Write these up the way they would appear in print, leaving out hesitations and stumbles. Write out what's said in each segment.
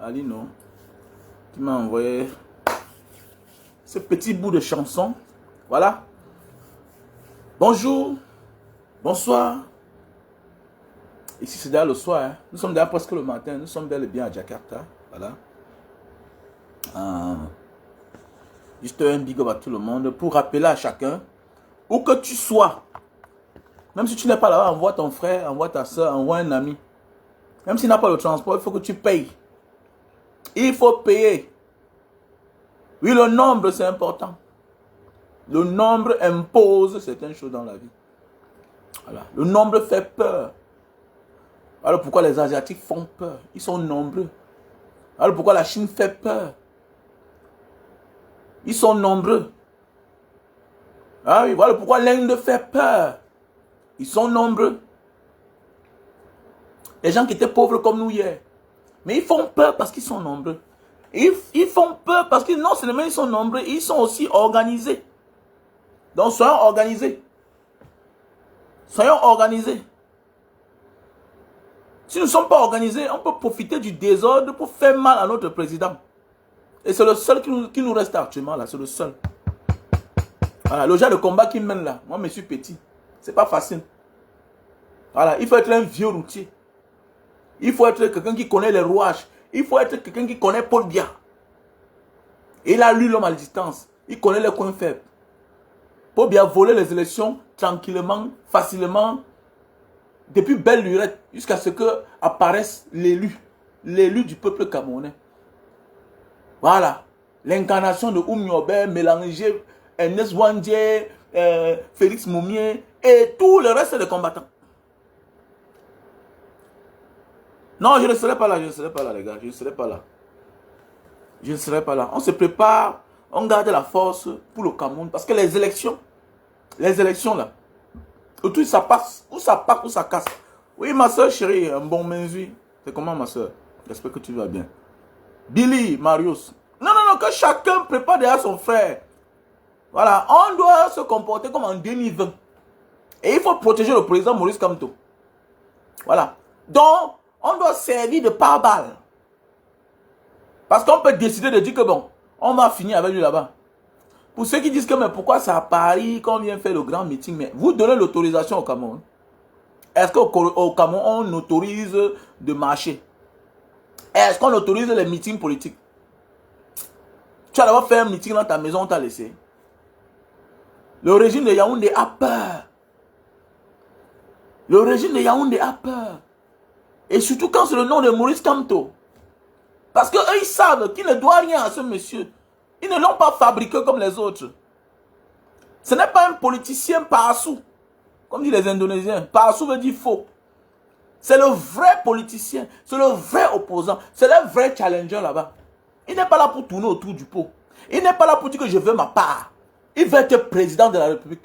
Alino, qui m'a envoyé ce petit bout de chanson. Voilà. Bonjour, bonsoir. Ici, c'est déjà le soir. Hein. Nous sommes déjà presque le matin. Nous sommes bel et bien à Jakarta. Voilà. Juste un big up à tout le monde pour rappeler à chacun, où que tu sois, même si tu n'es pas là-bas, envoie ton frère, envoie ta soeur, envoie un ami. Même s'il n'a pas le transport, il faut que tu payes. Il faut payer. Oui, le nombre, c'est important. Le nombre impose certaines choses dans la vie. Voilà. Le nombre fait peur. Alors pourquoi les Asiatiques font peur? Ils sont nombreux. Alors pourquoi la Chine fait peur? Ils sont nombreux. Ah oui, voilà pourquoi l'Inde fait peur. Ils sont nombreux. Les gens qui étaient pauvres comme nous hier. Mais ils font peur parce qu'ils sont nombreux. Ils font peur parce que non seulement ils sont nombreux, ils sont aussi organisés. Donc soyons organisés. Soyons organisés. Si nous ne sommes pas organisés, on peut profiter du désordre pour faire mal à notre président. Et c'est le seul qui nous reste actuellement là, c'est le seul. Voilà, le genre de combat qu'il mène là, moi je suis petit. C'est pas facile. Voilà, il faut être un vieux routier. Il faut être quelqu'un qui connaît les rouages. Il faut être quelqu'un qui connaît Paul Biya. Et il a lu l'homme à distance. Il connaît les coins faibles. Paul Biya a volé les élections tranquillement, facilement, depuis belle lurette, jusqu'à ce que apparaisse l'élu. L'élu du peuple camerounais. Voilà. L'incarnation de Oumiobe mélangé Ernest Wandje, Félix Moumier et tout le reste des combattants. Non, je ne serai pas là, les gars, je ne serai pas là. Je ne serai pas là. On se prépare, on garde la force pour le Cameroun. Parce que les élections là, tout ça passe, ou ça part, ou ça casse. Oui, ma soeur chérie, un bon menzui. C'est comment ma soeur? J'espère que tu vas bien. Billy, Marius. Non, que chacun prépare déjà son frère. Voilà, on doit se comporter comme en 2020. Et il faut protéger le président Maurice Kamto. Voilà. Donc, on doit servir de pare-balles. Parce qu'on peut décider de dire que bon, on va finir avec lui là-bas. Pour ceux qui disent que mais pourquoi c'est à Paris qu'on vient faire le grand meeting, mais vous donnez l'autorisation au Cameroun. Est-ce qu'au Cameroun on autorise de marcher? Est-ce qu'on autorise les meetings politiques? Tu vas d'abord faire un meeting dans ta maison, on t'a laissé. Le régime de Yaoundé a peur. Le régime de Yaoundé a peur. Et surtout quand c'est le nom de Maurice Kamto. Parce qu'eux, ils savent qu'ils ne doivent rien à ce monsieur. Ils ne l'ont pas fabriqué comme les autres. Ce n'est pas un politicien parassou. Comme disent les Indonésiens. Parassou veut dire faux. C'est le vrai politicien. C'est le vrai opposant. C'est le vrai challenger là-bas. Il n'est pas là pour tourner autour du pot. Il n'est pas là pour dire que je veux ma part. Il veut être président de la République.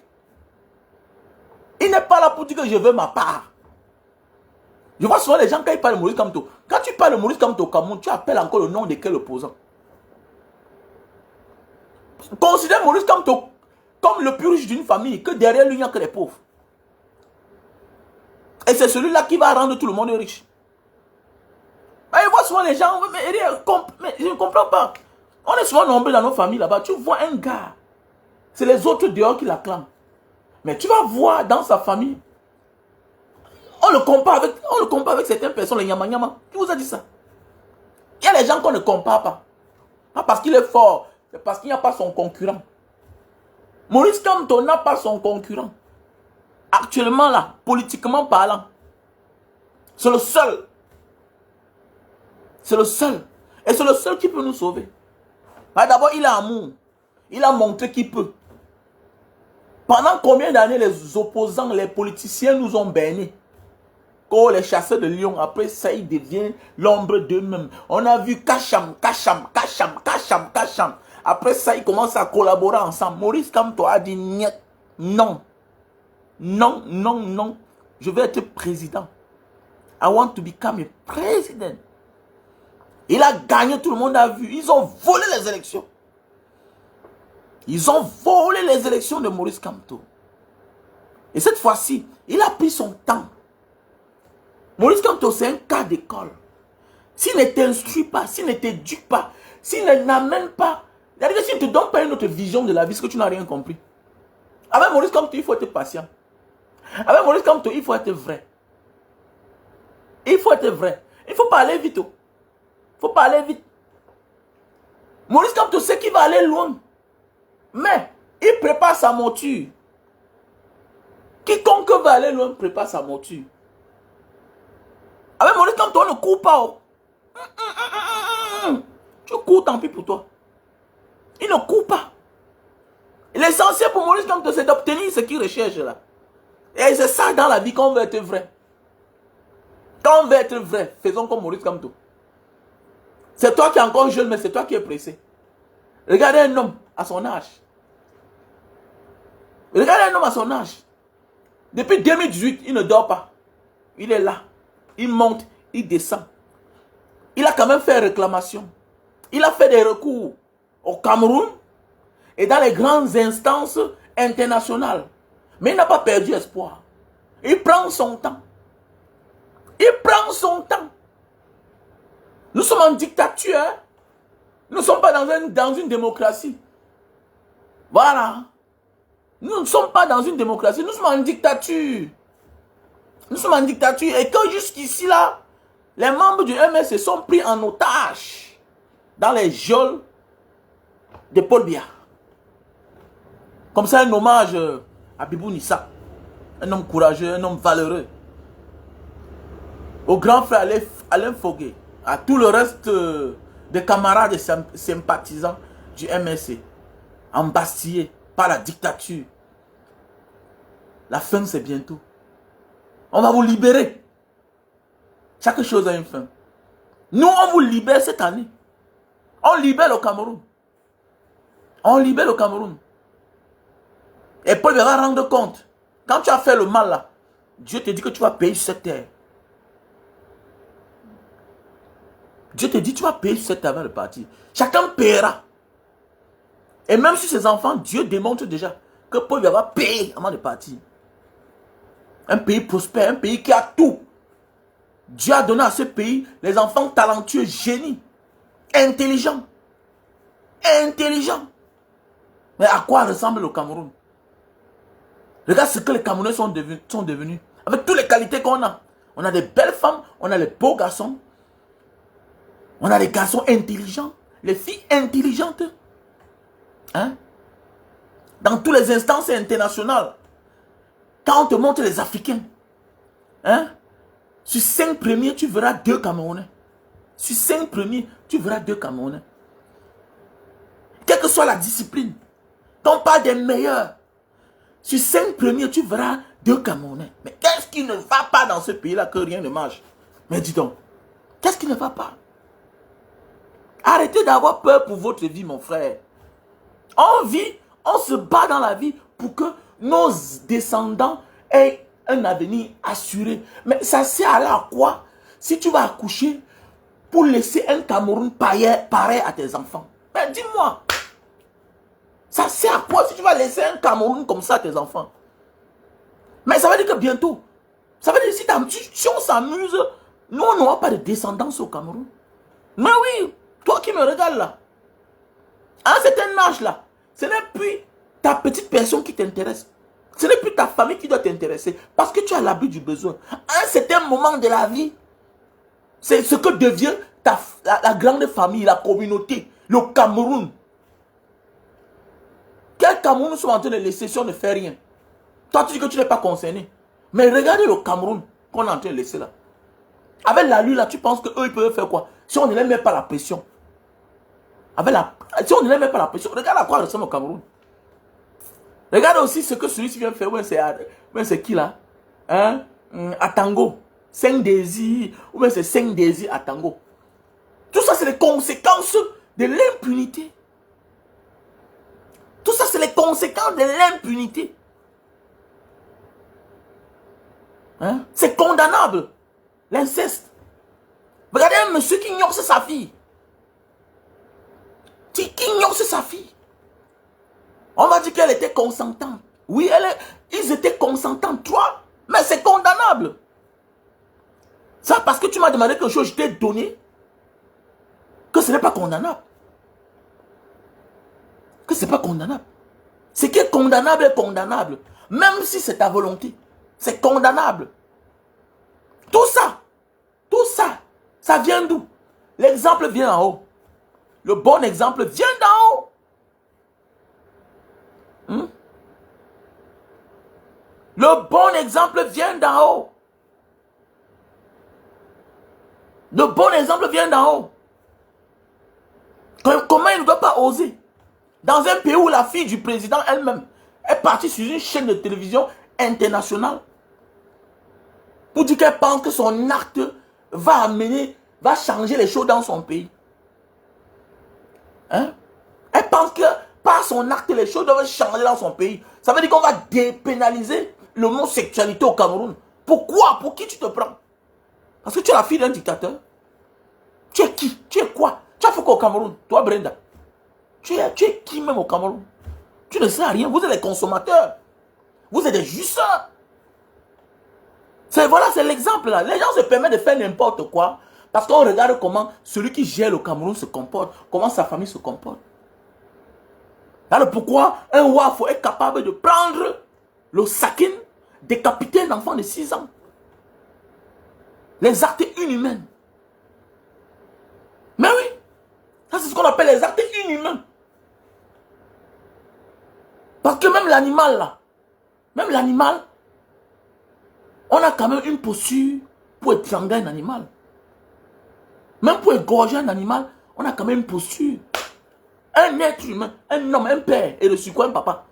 Il n'est pas là pour dire que je veux ma part. Je vois souvent les gens quand ils parlent de Maurice Kamto. Quand tu parles de Maurice Kamto au Cameroun, tu appelles encore le nom de quel opposant? Considère Maurice Kamto comme le plus riche d'une famille, que derrière lui, il n'y a que les pauvres. Et c'est celui-là qui va rendre tout le monde riche. Et je vois souvent les gens, mais je ne comprends pas. On est souvent nombreux dans nos familles là-bas. Tu vois un gars, c'est les autres dehors qui l'acclament. Mais tu vas voir dans sa famille, on le compare avec certaines personnes, les Nyama. Qui vous a dit ça? Il y a les gens qu'on ne compare pas. Pas parce qu'il est fort, c'est parce qu'il n'y a pas son concurrent. Maurice Kamto n'a pas son concurrent. Actuellement là, politiquement parlant, c'est le seul. C'est le seul. Et c'est le seul qui peut nous sauver. D'abord, il a amour. Il a montré qu'il peut. Pendant combien d'années les opposants, les politiciens nous ont bernés? Oh, les chasseurs de lions, après ça, ils deviennent l'ombre d'eux-mêmes. On a vu Kacham. Après ça, ils commencent à collaborer ensemble. Maurice Kamto a dit non. Non. Je veux être président. I want to become a president. Il a gagné, tout le monde a vu. Ils ont volé les élections. Ils ont volé les élections de Maurice Kamto. Et cette fois-ci, il a pris son temps. Maurice Kamto, c'est un cas d'école. s'il ne t'instruit pas, s'il ne t'éduque pas, s'il n'amène pas, c'est-à-dire que s'il ne te donne pas une autre vision de la vie, c'est que tu n'as rien compris. Avec Maurice Kamto, il faut être patient. Avec Maurice Kamto, il faut être vrai. Il faut être vrai. Il ne faut pas aller vite. Il ne faut pas aller vite. Maurice Kamto sait qu'il va aller loin. Mais il prépare sa monture. Quiconque va aller loin prépare sa monture. Avec Maurice Kamto, on ne court pas. Oh. Tu cours, tant pis pour toi. Il ne court pas. L'essentiel pour Maurice Kamto, c'est d'obtenir ce qu'il recherche là. Et c'est ça dans la vie qu'on veut être vrai. Quand on veut être vrai, faisons comme Maurice Kamto. C'est toi qui es encore jeune, mais c'est toi qui es pressé. Regardez un homme à son âge. Regardez un homme à son âge. Depuis 2018, il ne dort pas. Il est là. Il monte, il descend. Il a quand même fait réclamation. Il a fait des recours au Cameroun et dans les grandes instances internationales. Mais il n'a pas perdu espoir. Il prend son temps. Il prend son temps. Nous sommes en dictature. Hein? Nous ne sommes pas dans une démocratie. Voilà. Nous ne sommes pas dans une démocratie. Nous sommes en dictature. Nous sommes en dictature. Et que jusqu'ici là, les membres du MSC sont pris en otage dans les geôles de Paul Biya. Comme ça, un hommage à Bibou Nissa. Un homme courageux, un homme valeureux. Au grand frère Alain Fogué. À tout le reste des camarades et sympathisants du MSC. Embastillés par la dictature. La fin, c'est bientôt. On va vous libérer. Chaque chose a une fin. Nous, on vous libère cette année. On libère le Cameroun. On libère le Cameroun. Et Paul va rendre compte. Quand tu as fait le mal là, Dieu te dit que tu vas payer sur cette terre. Dieu te dit tu vas payer sur cette terre avant de partir. Chacun paiera. Et même sur ses enfants, Dieu démontre déjà que Paul va payer avant de partir. Un pays prospère, un pays qui a tout. Dieu a donné à ce pays les enfants talentueux, génies, intelligents. Intelligents. Mais à quoi ressemble le Cameroun? Regarde ce que les Camerounais sont devenus. Avec toutes les qualités qu'on a. On a des belles femmes, on a les beaux garçons. On a des garçons intelligents, les filles intelligentes. Hein? Dans toutes les instances internationales. Quand on te montre les Africains, hein? Sur 5 premiers, tu verras 2 Camerounais. Sur 5 premiers, tu verras 2 Camerounais. Quelle que soit la discipline, quand on parle des meilleurs, sur 5 premiers, tu verras 2 Camerounais. Mais qu'est-ce qui ne va pas dans ce pays-là que rien ne marche? Mais dis donc, qu'est-ce qui ne va pas? Arrêtez d'avoir peur pour votre vie, mon frère. On vit, on se bat dans la vie pour que nos descendants aient un avenir assuré. Mais ça sert à quoi si tu vas accoucher pour laisser un Cameroun pareil à tes enfants? Ben dis-moi. Ça sert à quoi si tu vas laisser un Cameroun comme ça à tes enfants? Mais ça veut dire que bientôt, ça veut dire que si on s'amuse, nous on n'aura pas de descendance au Cameroun. Mais oui, toi qui me regardes là, à un certain âge là, ce n'est plus ta petite personne qui t'intéresse. Ce n'est plus ta famille qui doit t'intéresser. Parce que tu as l'abri du besoin. À un certain moment de la vie, c'est ce que devient la grande famille, la communauté, le Cameroun. Quel Cameroun nous sommes en train de laisser si on ne fait rien? Toi, tu dis que tu n'es pas concerné. Mais regardez le Cameroun qu'on est en train de laisser là. Avec la lue là, tu penses qu'eux, ils peuvent faire quoi? Si on ne les met pas la pression. Si on ne les met pas la pression, regarde à quoi ressemble au Cameroun. Regarde aussi ce que celui-ci vient faire. C'est qui là? Hein? À Tango. 5 désirs. Ou bien c'est 5 désirs à Tango. Tout ça, c'est les conséquences de l'impunité. Tout ça, c'est les conséquences de l'impunité. Hein? C'est condamnable. L'inceste. Regardez un monsieur qui ignore sa fille. Qui ignore sa fille. On va dire qu'elle était consentante. Oui, ils étaient consentants, toi. Mais c'est condamnable. Ça, parce que tu m'as demandé quelque chose, je t'ai donné. que ce n'est pas condamnable. Que ce n'est pas condamnable. Ce qui est condamnable est condamnable. Même si c'est ta volonté. C'est condamnable. Tout ça, ça vient d'où? L'exemple vient en haut. Le bon exemple vient d'en haut. Le bon exemple vient d'en haut. Le bon exemple vient d'en haut. Comment il ne doit pas oser? Dans un pays où la fille du président elle-même est partie sur une chaîne de télévision internationale pour dire qu'elle pense que son acte va changer les choses dans son pays. Hein? Elle pense que par son acte, les choses doivent changer dans son pays. Ça veut dire qu'on va dépénaliser l'homosexualité au Cameroun. Pourquoi? Pour qui tu te prends? Parce que tu es la fille d'un dictateur. Tu es qui? Tu es quoi? Tu as fait quoi au Cameroun? Toi, Brenda? Tu es qui même au Cameroun? Tu ne sais rien. Vous êtes des consommateurs. Vous êtes des jouisseurs. Voilà, c'est l'exemple là. Les gens se permettent de faire n'importe quoi parce qu'on regarde comment celui qui gère le Cameroun se comporte, comment sa famille se comporte. Alors pourquoi un Wafo est capable de prendre le sakin, décapiter un enfant de 6 ans? Les actes inhumains. Mais oui, ça c'est ce qu'on appelle les actes inhumains. Parce que même l'animal là, on a quand même une posture pour étrangler un animal. Même pour égorger un animal, on a quand même une posture. Un être humain, un homme, un père et le sucre, un papa.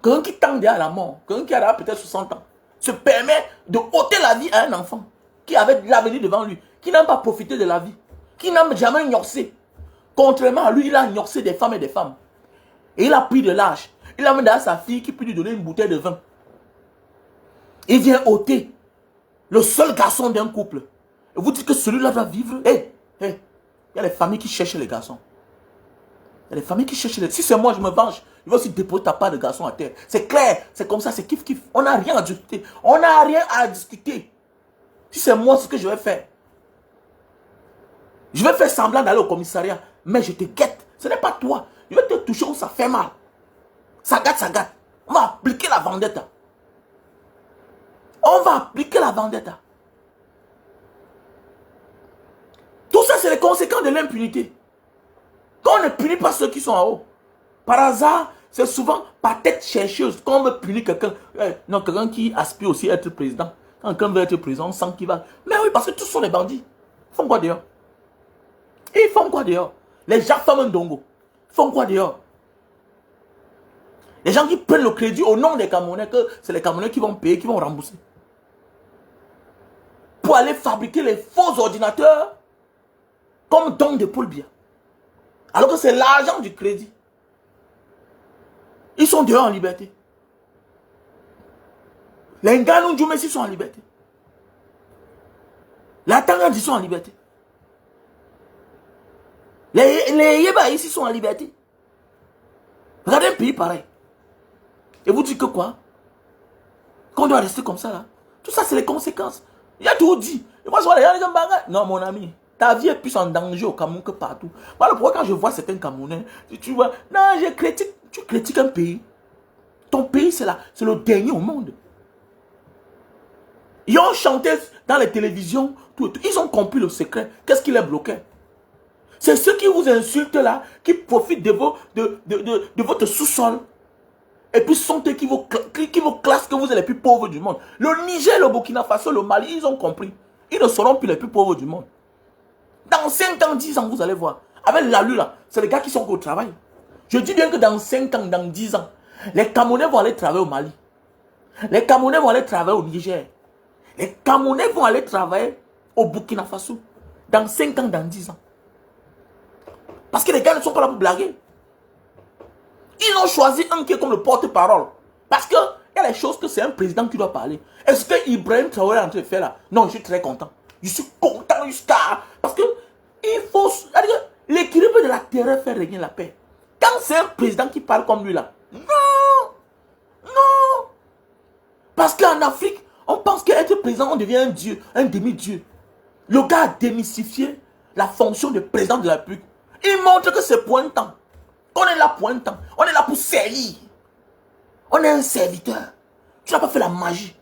Quelqu'un qui tend derrière la mort, quelqu'un qui a peut-être 60 ans, se permet de ôter la vie à un enfant qui avait l'avenir devant lui, qui n'a pas profité de la vie, qui n'a jamais gnorsé. Contrairement à lui, il a gnorsé des femmes et des femmes. Et il a pris de l'âge. Il a mis à sa fille qui peut lui donner une bouteille de vin. Il vient ôter le seul garçon d'un couple. Et vous dites que celui-là doit vivre. Il y a les familles qui cherchent les garçons. Il y a les familles qui cherchent les... Si c'est moi, je me venge. Je vais aussi déposer ta part de garçon à terre. C'est clair, c'est comme ça, c'est kiff-kiff. On n'a rien à discuter. On n'a rien à discuter. Si c'est moi, c'est ce que je vais faire. Je vais faire semblant d'aller au commissariat. Mais je te guette. Ce n'est pas toi. Je vais te toucher où ça fait mal. Ça gâte, ça gâte. On va appliquer la vendetta. On va appliquer la vendetta. Tout ça, c'est les conséquences de l'impunité. Quand on ne punit pas ceux qui sont en haut, par hasard, c'est souvent par tête chercheuse. Quand on veut punir quelqu'un, non, quelqu'un qui aspire aussi à être président. Quand quelqu'un veut être président, on sent qu'il va. Mais oui, parce que tous sont des bandits. Ils font quoi dehors? Ils font quoi dehors? Les gens font un dongo. Ils font quoi dehors? Les gens qui prennent le crédit au nom des Camerounais, que c'est les Camerounais qui vont payer, qui vont rembourser. Pour aller fabriquer les faux ordinateurs comme don de Paul Biya. Alors que c'est l'argent du crédit. Ils sont dehors en liberté. Les Nganou Djoumessi sont en liberté. Les Tangandi sont en liberté. Les Yeba ici sont en liberté. Regardez un pays pareil. Et vous dites que quoi? Qu'on doit rester comme ça là. Tout ça c'est les conséquences. Il y a tout dit. Et moi je vois les gens disent, non mon ami, ta vie est plus en danger au Cameroun que partout. Voilà pourquoi quand je vois certains Camerounais, tu vois, non je critique, tu critiques un pays. Ton pays c'est le dernier au monde. Ils ont chanté dans les télévisions, tout. Ils ont compris le secret. Qu'est-ce qui les bloquait? C'est ceux qui vous insultent là, qui profitent de votre sous-sol. Et puis sont eux qui vous classent que vous êtes les plus pauvres du monde. Le Niger, le Burkina Faso, le Mali, ils ont compris. Ils ne seront plus les plus pauvres du monde. Dans 5 ans, 10 ans, vous allez voir. Avec l'ALU là, c'est les gars qui sont au travail. Je dis bien que dans 5 ans, dans 10 ans, les Camerounais vont aller travailler au Mali. Les Camerounais vont aller travailler au Niger. Les Camerounais vont aller travailler au Burkina Faso. Dans 5 ans, dans 10 ans. Parce que les gars ne sont pas là pour blaguer. Ils ont choisi un qui est comme le porte-parole. Parce qu'il y a des choses que c'est un président qui doit parler. Est-ce que Ibrahim Traoré est en train de faire là? Non, je suis très content. Je suis content jusqu'à... Parce que il faut... L'équilibre de la terreur fait régner la paix. Quand c'est un président qui parle comme lui là, non, non. Parce qu'en Afrique, on pense qu'être président, on devient un dieu, un demi-dieu. Le gars a démystifié la fonction de président de la République. Il montre que c'est pour un temps. On est là pour un temps. On est là pour servir. On est un serviteur. Tu n'as pas fait la magie.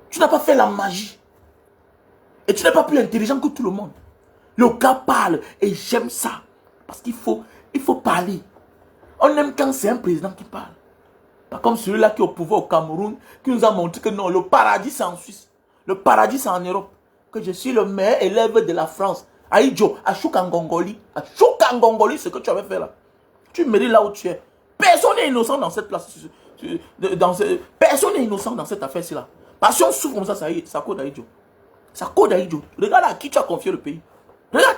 Tu n'as pas fait la magie. Et tu n'es pas plus intelligent que tout le monde. Le gars parle et j'aime ça. Parce qu'il faut parler. On aime quand c'est un président qui parle. Pas comme celui-là qui est au pouvoir au Cameroun, qui nous a montré que non, le paradis c'est en Suisse. Le paradis c'est en Europe. Que je suis le meilleur élève de la France. Aïdjo, à Choukangongoli. À Choukangongoli, ce que tu avais fait là. Tu mérites là où tu es. Personne n'est innocent dans cette place. Personne n'est innocent dans cette affaire-ci là. Parce qu'on souffre comme ça, ça code d'Aïdjo. Ça code d'Aïdjo. Regarde à qui tu as confié le pays. Regarde.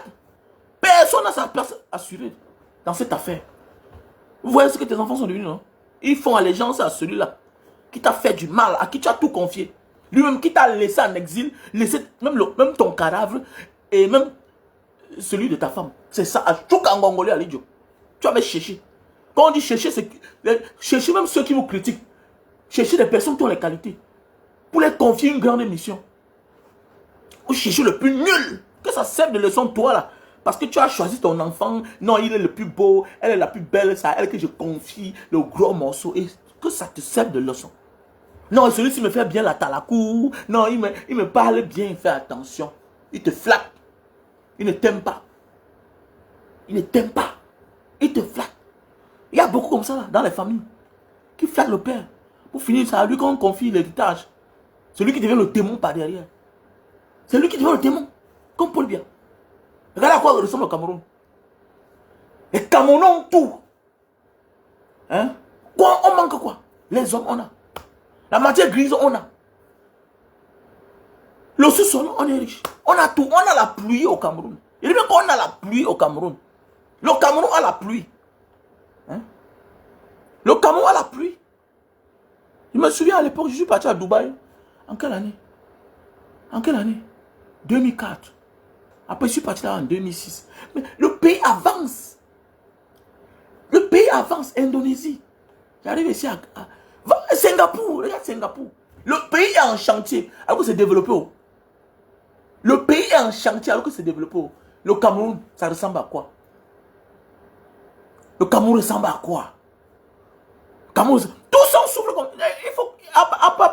Personne n'a sa place assurée dans cette affaire. Vous voyez ce que tes enfants sont devenus, non? Ils font allégeance à celui-là qui t'a fait du mal, à qui tu as tout confié. Lui-même qui t'a laissé en exil, laissé même ton cadavre et même celui de ta femme. C'est ça, à Choukangongoli à l'idiot. Tu vas chercher. Quand on dit chercher, c'est chercher même ceux qui vous critiquent. Chercher des personnes qui ont les qualités. Pour les confier une grande mission. Ou chercher le plus nul. Que ça serve de leçon, toi là. Parce que tu as choisi ton enfant. Non, il est le plus beau. Elle est la plus belle. C'est à elle que je confie le gros morceau. Et que ça te serve de leçon. Non, celui-ci me fait bien la talakou. Non, il me parle bien. Il fait attention. Il te flatte. Il ne t'aime pas. Il ne t'aime pas. Il te flatte. Il y a beaucoup comme ça là, dans les familles. Qui flattent le père. Pour finir, c'est à lui qu'on confie l'héritage. Celui qui devient le démon par derrière. C'est lui qui devient le démon. Comme Paul Biya. Regarde à quoi ressemble le Cameroun. Les Camerounais ont tout. Hein? Quoi, on manque quoi? Les hommes, on a. La matière grise, on a. Le sous-sol, on est riche. On a tout. On a la pluie au Cameroun. Il dit bien qu'on a la pluie au Cameroun. Le Cameroun a la pluie. Hein? Le Cameroun a la pluie. Je me souviens à l'époque, je suis parti à Dubaï. En quelle année? En quelle année? 2004. Après, je suis parti là en 2006. Mais le pays avance. Le pays avance. Indonésie. J'arrive ici à Singapour. Regarde Singapour. Le pays est en chantier alors que c'est développé. Le pays est en chantier alors que c'est développé. Le Cameroun, ça ressemble à quoi? Le Cameroun ressemble à quoi? Cameroun, tout ça on souffre comme... Il faut,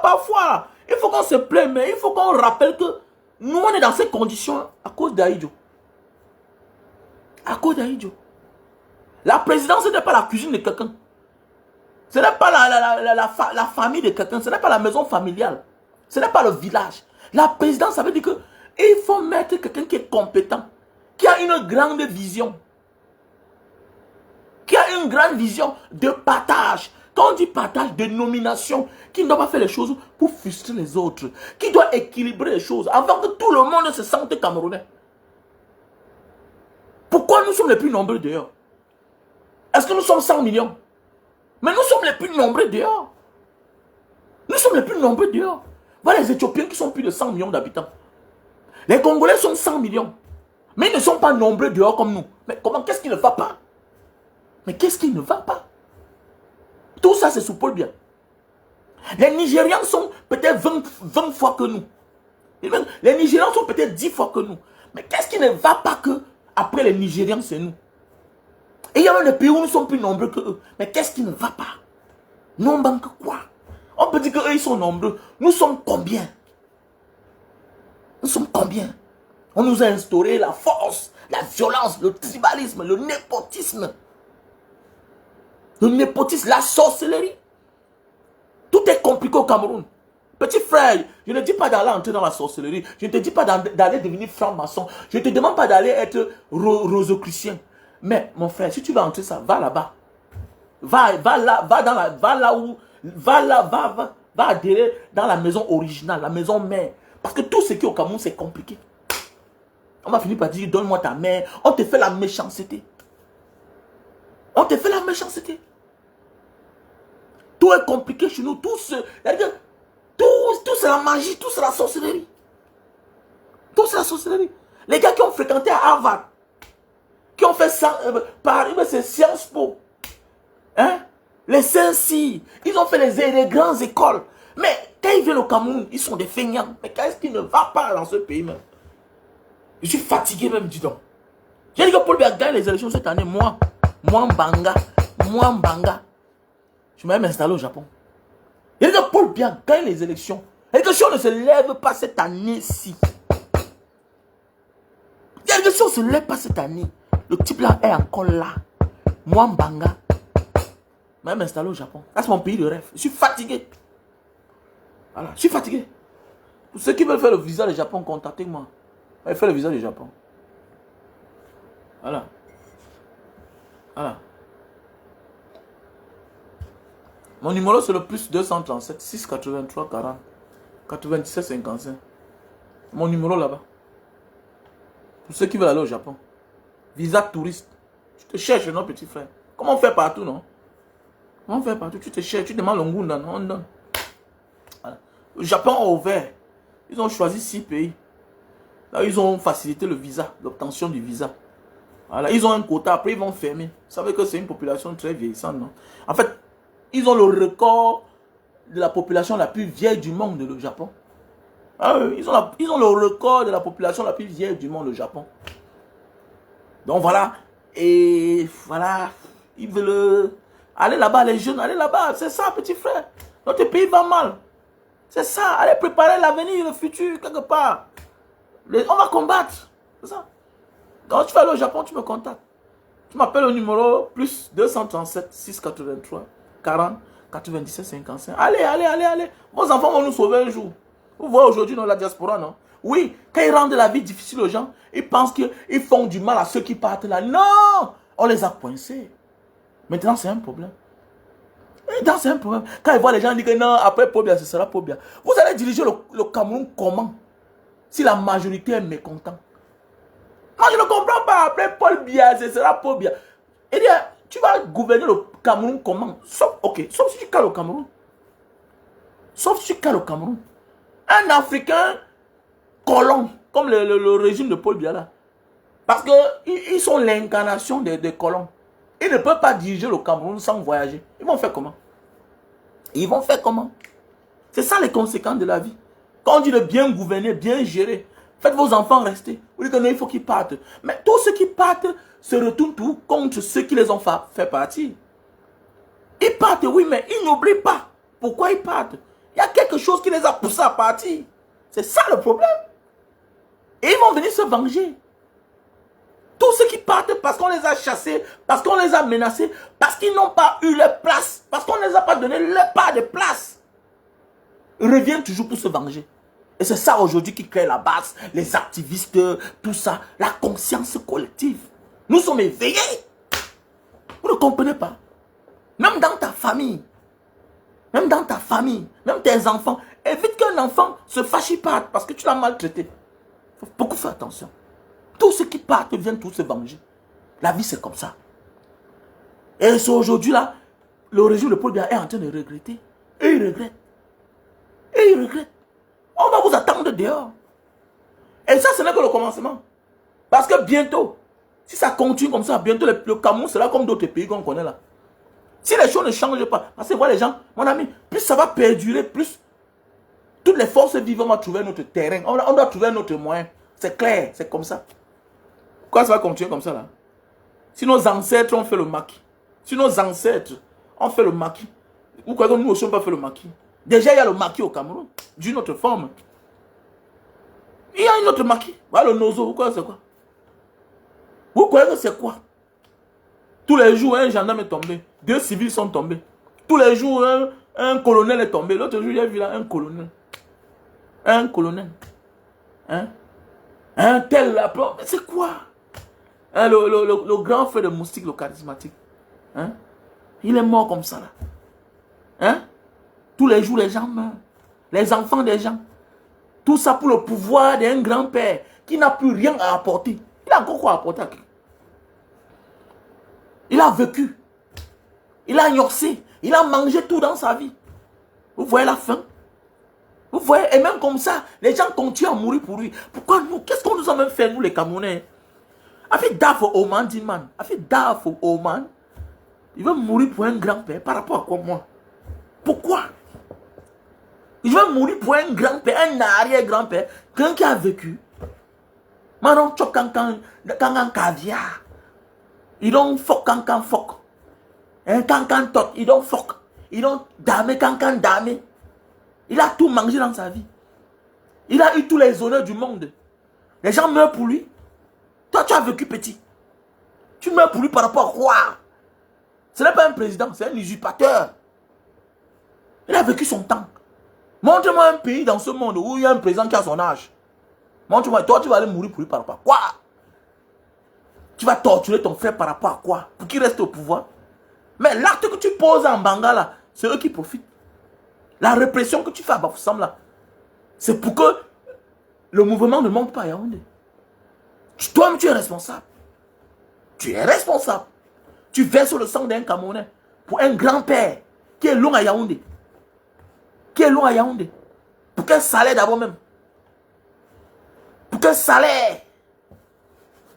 parfois, il faut qu'on se plaigne, mais il faut qu'on rappelle que nous on est dans ces conditions à cause d'Aïdjo. À cause d'Aïdjo. La présidence, ce n'est pas la cuisine de quelqu'un. Ce n'est pas la famille de quelqu'un. Ce n'est pas la maison familiale. Ce n'est pas le village. La présidence, ça veut dire que il faut mettre quelqu'un qui est compétent, qui a une grande vision. Qui a une grande vision de partage. Quand on dit partage, de nomination, qui ne doit pas faire les choses pour frustrer les autres. Qui doit équilibrer les choses avant que tout le monde se sente camerounais. Pourquoi nous sommes les plus nombreux dehors? Est-ce que nous sommes 100 millions? Mais nous sommes les plus nombreux dehors. Nous sommes les plus nombreux dehors. Voilà les Éthiopiens qui sont plus de 100 millions d'habitants. Les Congolais sont 100 millions. Mais ils ne sont pas nombreux dehors comme nous. Mais comment? Qu'est-ce qui ne va pas? Mais qu'est-ce qui ne va pas? Tout ça, c'est sous Paul Biya. Les Nigérians sont peut-être 20 fois que nous. Les Nigérians sont peut-être 10 fois que nous. Mais qu'est-ce qui ne va pas que après les Nigérians, c'est nous? Et il y a même des pays où nous sommes plus nombreux que eux. Mais qu'est-ce qui ne va pas? Nous, on manque quoi? On peut dire qu'eux, ils sont nombreux. Nous sommes combien? Nous sommes combien? On nous a instauré la force, la violence, le tribalisme, le népotisme. Le népotisme, la sorcellerie. Tout est compliqué au Cameroun. Petit frère, je ne dis pas d'aller entrer dans la sorcellerie. Je ne te dis pas d'aller devenir franc-maçon. Je ne te demande pas d'aller être rosicrucien. Mais mon frère, si tu veux entrer ça, va là-bas. Va adhérer dans la maison originale, la maison mère. Parce que tout ce qui est au Cameroun, c'est compliqué. On va finir par dire, donne-moi ta mère. On te fait la méchanceté. On te fait la méchanceté. Tout est compliqué chez nous. Tout c'est la magie, tout c'est la sorcellerie. Tout c'est la sorcellerie. Les gars qui ont fréquenté à Harvard, qui ont fait ça, c'est Sciences Po. Hein? Les Saint-Cyr, ils ont fait les grandes écoles. Mais quand ils viennent au Cameroun, ils sont des feignants. Mais qu'est-ce qui ne va pas dans ce pays même? Je suis fatigué même, dis donc. J'ai dit que Paul Biya gagne les élections cette année. Moi Mbanga, je vais m'installer au Japon. J'ai dit que Paul Biya gagne les élections. Et que si on ne se lève pas cette année-ci, il y a que si on ne se lève pas cette année, le type là est encore là. Moi, Mbanga, je vais m'installer au Japon. C'est mon pays de rêve. Je suis fatigué. Voilà, je suis fatigué. Pour ceux qui veulent faire le visa du Japon, contactez-moi. Je vais faire le visa du Japon. Voilà. Voilà. Mon numéro c'est le plus 237 683 40 97 55. Mon numéro là-bas. Pour ceux qui veulent aller au Japon. Visa touriste. Tu te cherches, non, petit frère. Comment on fait partout, non? Comment on fait partout? Tu te cherches, tu demandes l'ongunda, non? On donne. Voilà. Le Japon a ouvert. Ils ont choisi 6 pays. Là, ils ont facilité le visa, l'obtention du visa. Voilà. Ils ont un quota, après ils vont fermer. Vous savez que c'est une population très vieillissante, non? En fait, ils ont le record de la population la plus vieille du monde, le Japon. Ah, ils ont le record de la population la plus vieille du monde, le Japon. Donc voilà. Et voilà. Ils veulent aller là-bas, les jeunes, allez là-bas. C'est ça, petit frère. Notre pays va mal. C'est ça. Allez préparer l'avenir, le futur, quelque part. On va combattre. C'est ça. Quand tu vas aller au Japon, tu me contactes. Tu m'appelles au numéro plus 237 683 40 97 55. Allez. Vos enfants vont nous sauver un jour. Vous voyez aujourd'hui dans la diaspora, non? Oui, quand ils rendent la vie difficile aux gens, ils pensent qu'ils font du mal à ceux qui partent là. Non! On les a coincés. Maintenant, c'est un problème. Maintenant, c'est un problème. Quand ils voient les gens dire que non, après Paul Biya, ce sera Paul Biya. Vous allez diriger le Cameroun comment? Si la majorité est mécontente. Moi, je ne comprends pas. Après Paul Biya, ce sera Paul Biya. Et bien, tu vas gouverner le Cameroun comment? Sauf si tu cales au Cameroun. Sauf si tu cales au Cameroun. Un Africain colon, comme le régime de Paul Biya là. Parce qu'ils sont l'incarnation des colons. Ils ne peuvent pas diriger le Cameroun sans voyager. Ils vont faire comment? C'est ça les conséquences de la vie. Quand on dit de bien gouverner, bien gérer, faites vos enfants rester. Vous dites que non, il faut qu'ils partent. Mais tous ceux qui partent se retournent tout contre ceux qui les ont fait partir. Ils partent, oui, mais ils n'oublient pas. Pourquoi ils partent? Il y a quelque chose qui les a poussés à partir. C'est ça le problème. Et ils vont venir se venger. Tous ceux qui partent parce qu'on les a chassés, parce qu'on les a menacés, parce qu'ils n'ont pas eu leur place, parce qu'on ne les a pas donné leur part de place, ils reviennent toujours pour se venger. Et c'est ça aujourd'hui qui crée la base, les activistes, tout ça, la conscience collective. Nous sommes éveillés. Vous ne comprenez pas? Même dans ta famille, même tes enfants, évite qu'un enfant se fâche pas parce que tu l'as maltraité. Il faut beaucoup faire attention. Tous ceux qui partent viennent tous se venger. La vie, c'est comme ça. Et c'est aujourd'hui là, le régime de Paul Biya est en train de regretter. Et il regrette. On va vous attendre dehors. Et ça, ce n'est que le commencement. Parce que bientôt, si ça continue comme ça, bientôt le Cameroun sera comme d'autres pays qu'on connaît là. Si les choses ne changent pas, parce que voilà les gens, mon ami, plus ça va perdurer, plus toutes les forces vives vont trouver notre terrain. On doit trouver notre moyen. C'est clair, c'est comme ça. Pourquoi ça va continuer comme ça là? Si nos ancêtres ont fait le maquis, vous croyez que nous aussi on peut pas faire le maquis? Déjà il y a le maquis au Cameroun, d'une autre forme. Il y a une autre maquis. Voilà le nozo, vous croyez c'est quoi? Vous croyez que c'est quoi? Tous les jours un gendarme est tombé, 2 civils sont tombés. Tous les jours un colonel est tombé. L'autre jour j'ai vu là un colonel. Hein? Un tel là, c'est quoi? Hein, le grand frère de Moustique, le charismatique. Hein? Il est mort comme ça là. Hein? Tous les jours les gens meurent. Les enfants des gens. Tout ça pour le pouvoir d'un grand-père qui n'a plus rien à apporter. Il a encore quoi à apporter à qui? Il a vécu. Il a gnorsé. Il a mangé tout dans sa vie. Vous voyez la fin? Vous voyez? Et même comme ça, les gens continuent à mourir pour lui. Pourquoi nous? Qu'est-ce qu'on nous a même fait, nous les Camerounais? Afin d'Afo Oman, dit man. Afin d'Afo Oman. Il veut mourir pour un grand-père. Par rapport à quoi, moi? Pourquoi? Il veut mourir pour un grand-père, un arrière-grand-père. Quelqu'un qui a vécu. Maintenant, tu as caviar. Ils don't fuck cancan fuck. Un cancan tot, ils don't fuck. Ils don't dame cancan dame. Il a tout mangé dans sa vie. Il a eu tous les honneurs du monde. Les gens meurent pour lui. Toi, tu as vécu petit. Tu meurs pour lui par rapport à quoi? Ce n'est pas un président, c'est un usurpateur. Il a vécu son temps. Montre-moi un pays dans ce monde où il y a un président qui a son âge. Montre-moi, toi, tu vas aller mourir pour lui par rapport à quoi? Tu vas torturer ton frère par rapport à quoi? Pour qu'il reste au pouvoir? Mais l'acte que tu poses en Bangala, c'est eux qui profitent. La répression que tu fais à Bafoussam là, c'est pour que le mouvement ne monte pas à Yaoundé. Toi-même, tu es responsable. Tu es responsable. Tu verses le sang d'un Camerounais pour un grand-père qui est loin à Yaoundé. Qui est loin à Yaoundé. Pour quel salaire d'abord même? Pour quel salaire?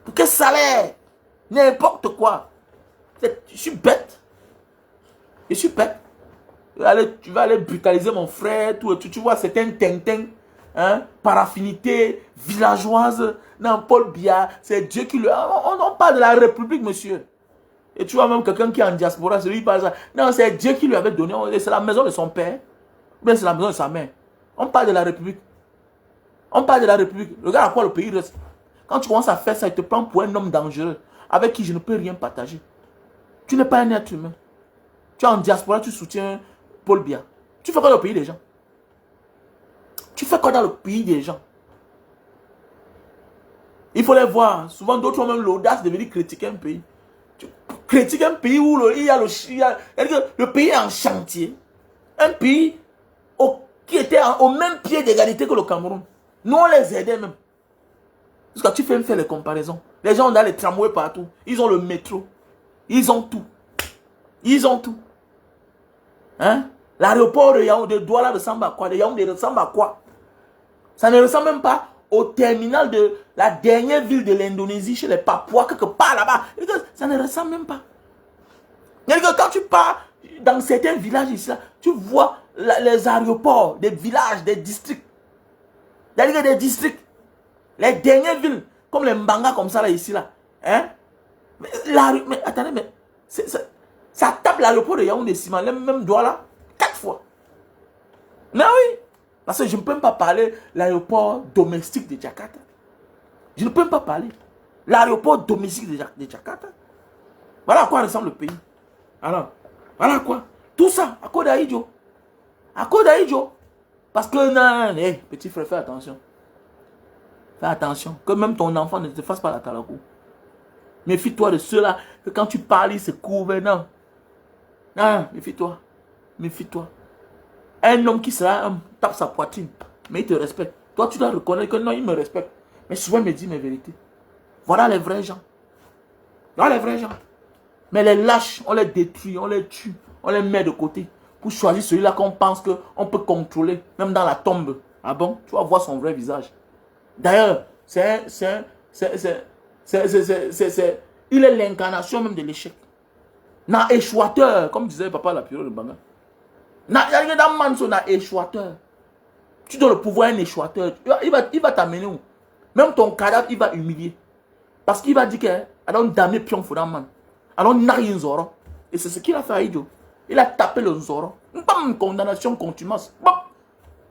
Pour quel salaire? N'importe quoi. Je suis bête. Je suis bête. Tu vas aller brutaliser mon frère. Tu vois, c'est un tintin. Hein, par affinité villageoise. Non, Paul Biya, c'est Dieu qui lui a... On parle de la République, monsieur. Et tu vois même quelqu'un qui est en diaspora, c'est lui qui parle ça. Non, c'est Dieu qui lui avait donné. C'est la maison de son père. Ou bien c'est la maison de sa mère. On parle de la République. On parle de la République. Regarde à quoi le pays reste. Quand tu commences à faire ça, il te prend pour un homme dangereux. Avec qui je ne peux rien partager. Tu n'es pas un être humain. Tu es en diaspora, tu soutiens Paul Biya. Tu fais quoi dans le pays des gens? Tu fais quoi dans le pays des gens? Il faut les voir. Souvent, d'autres ont même l'audace de venir critiquer un pays. Tu critiques un pays où le pays est en chantier. Un pays qui était au même pied d'égalité que le Cameroun. Nous, on les aidait même. Parce que tu fais me faire les comparaisons. Les gens ont les tramways partout. Ils ont le métro. Ils ont tout. Ils ont tout. Hein? L'aéroport de Yaoundé, de Douala ressemble à quoi? De Yaoundé ressemble à quoi? Ça ne ressemble même pas au terminal de la dernière ville de l'Indonésie, chez les Papouas, quelque part là-bas. Ça ne ressemble même pas. Quand tu pars dans certains villages ici, là, tu vois les aéroports des villages, des districts. Des districts. Les dernières villes, comme les Mbanga, comme ça, là, ici, là. Hein? Mais attendez, mais ça tape l'aéroport de Yaoundé, Sima, même Douala, 4 fois. Mais oui. Parce que je ne peux même pas parler l'aéroport domestique de Jakarta. Je ne peux même pas parler. L'aéroport domestique de Jakarta. Voilà à quoi ressemble le pays. Alors, voilà quoi. Tout ça, à cause d'Aïdjo. À cause d'Aïdjo. Parce que, non, petit frère, fais attention. Fais attention. Que même ton enfant ne te fasse pas la talakou. Méfie-toi de ceux-là, que quand tu parles, ils se couvrent. Non. Non, méfie-toi. Méfie-toi. Un homme qui sera homme tape sa poitrine, mais il te respecte. Toi, tu dois reconnaître que non, il me respecte. Mais souvent, il me dit mes vérités. Voilà les vrais gens. Voilà les vrais gens. Mais les lâches, on les détruit, on les tue, on les met de côté. Pour choisir celui-là qu'on pense qu'on peut contrôler, même dans la tombe. Ah bon? Tu vas voir son vrai visage. D'ailleurs, il est l'incarnation même de l'échec. Na échouateur, comme disait papa la pure de Banga. Dans Manso, na échouateur. Tu donnes le pouvoir à un échouateur. Il va t'amener où? Même ton cadavre, il va humilier. Parce qu'il va dire que alors damné pion foudan man. Alors n'a rien zoro. Et c'est ce qu'il a fait à Idio. Il a tapé le zoro. Pas une condamnation contumace.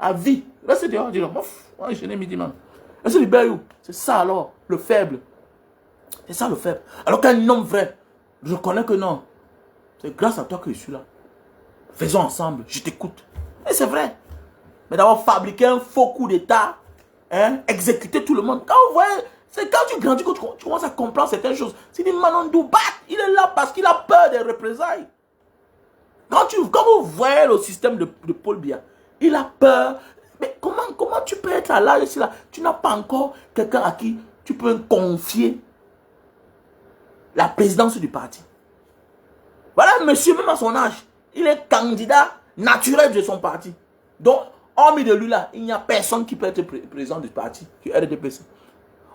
À vie. Reste dehors, dis-le. Je n'ai mis dit man. C'est ça alors, le faible. C'est ça le faible. Alors qu'un homme vrai, je reconnais que non. C'est grâce à toi que je suis là. Faisons ensemble, je t'écoute. Et c'est vrai. Mais d'avoir fabriqué un faux coup d'état, hein, exécuter tout le monde. Quand vous voyez, c'est quand tu grandis que tu commences à comprendre certaines choses. C'est dit Manondou Bat, il est là parce qu'il a peur des représailles. Quand vous voyez le système de Paul Biya, il a peur. Mais comment tu peux être à l'âge ici là? Tu n'as pas encore quelqu'un à qui tu peux confier la présidence du parti. Voilà, monsieur, même à son âge, il est candidat naturel de son parti. Donc, hormis de lui là, il n'y a personne qui peut être président du parti, du RDPC.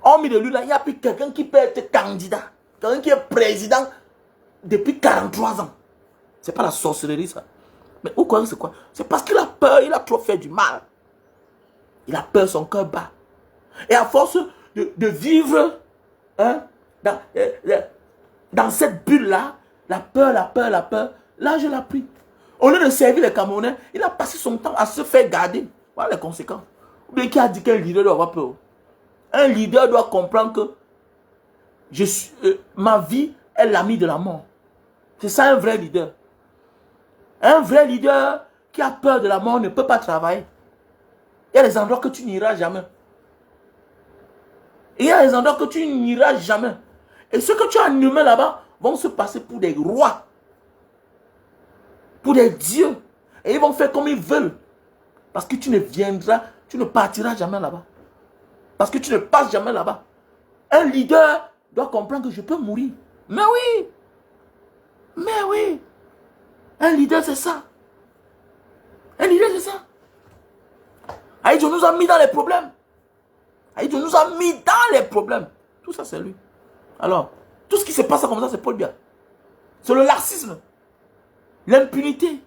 Hormis de lui là, il n'y a plus quelqu'un qui peut être candidat. Quelqu'un qui est président depuis 43 ans. C'est pas la sorcellerie ça. Mais vous croyez que c'est quoi? C'est parce qu'il a peur, il a trop fait du mal. Il a peur, son cœur bat. Et à force de vivre hein, dans cette bulle-là, la peur, là, je l'ai pris. Au lieu de servir les Camerounais, il a passé son temps à se faire garder. Voilà les conséquences. Ou bien qui a dit qu'un leader doit avoir peur. Un leader doit comprendre que ma vie est l'ami de la mort. C'est ça un vrai leader. Un vrai leader qui a peur de la mort ne peut pas travailler. Il y a des endroits que tu n'iras jamais. Il y a des endroits que tu n'iras jamais. Et ceux que tu as nommés là-bas vont se passer pour des rois. Pour des dieux. Et ils vont faire comme ils veulent. Parce que tu ne viendras, tu ne partiras jamais là-bas. Parce que tu ne passes jamais là-bas. Un leader doit comprendre que je peux mourir. Mais oui. Mais oui. Un leader, c'est ça. Un leader, c'est ça. Aïdjo nous a mis dans les problèmes. Aïdjo nous a mis dans les problèmes. Tout ça, c'est lui. Alors, tout ce qui se passe comme ça, c'est Paul Biya. C'est le laxisme. L'impunité.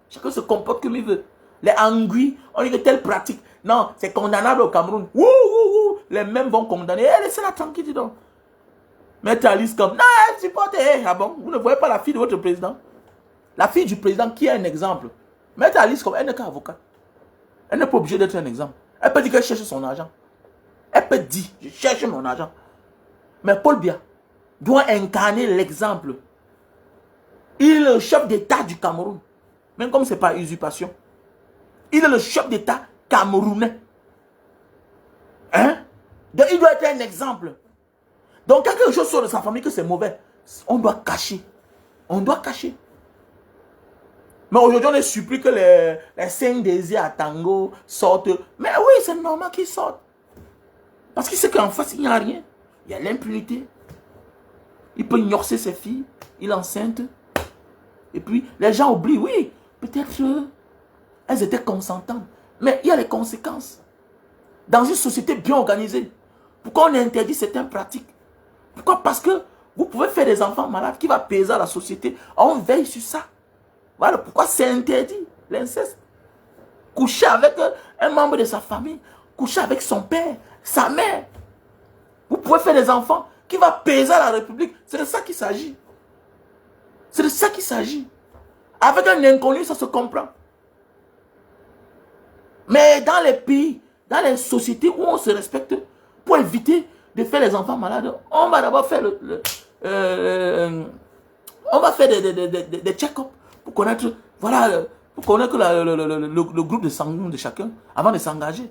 Chacun se comporte comme il veut. Les anguilles, on dit que telle pratique. Non, c'est condamnable au Cameroun. Ouh, ouh, ouh. Les mêmes vont condamner. Eh, laissez-la tranquille, dis donc. Maître Alice comme, non, elle supporte. Ah bon, vous ne voyez pas la fille de votre président? La fille du président qui est un exemple. Maître Alice comme, elle n'est qu'avocate. Elle n'est pas obligée d'être un exemple. Elle peut dire qu'elle cherche son argent. Elle peut dire, je cherche mon argent. Mais Paul Biya doit incarner l'exemple. Il est le chef d'État du Cameroun. Même comme ce n'est pas usurpation. Il est le chef d'État camerounais. Hein? Donc il doit être un exemple. Donc quand quelque chose sort de sa famille que c'est mauvais, on doit cacher. On doit cacher. Mais aujourd'hui on est surpris que les 5 désirs à tango sortent. Mais oui, c'est normal qu'ils sortent. Parce qu'il sait qu'en face il n'y a rien. Il y a l'impunité. Il peut ignorer ses filles. Il est enceinte. Et puis les gens oublient, oui, peut-être elles étaient consentantes. Mais il y a les conséquences. Dans une société bien organisée, pourquoi on interdit certaines pratiques? Pourquoi? Parce que vous pouvez faire des enfants malades qui vont peser à la société. On veille sur ça. Voilà pourquoi c'est interdit, l'inceste. Coucher avec un membre de sa famille, coucher avec son père, sa mère. Vous pouvez faire des enfants qui vont peser à la République. C'est de ça qu'il s'agit. C'est de ça qu'il s'agit. Avec un inconnu, ça se comprend. Mais dans les pays, dans les sociétés où on se respecte, pour éviter de faire les enfants malades, on va d'abord faire on va faire des check-up pour connaître, voilà, pour connaître le groupe de sang de chacun avant de s'engager.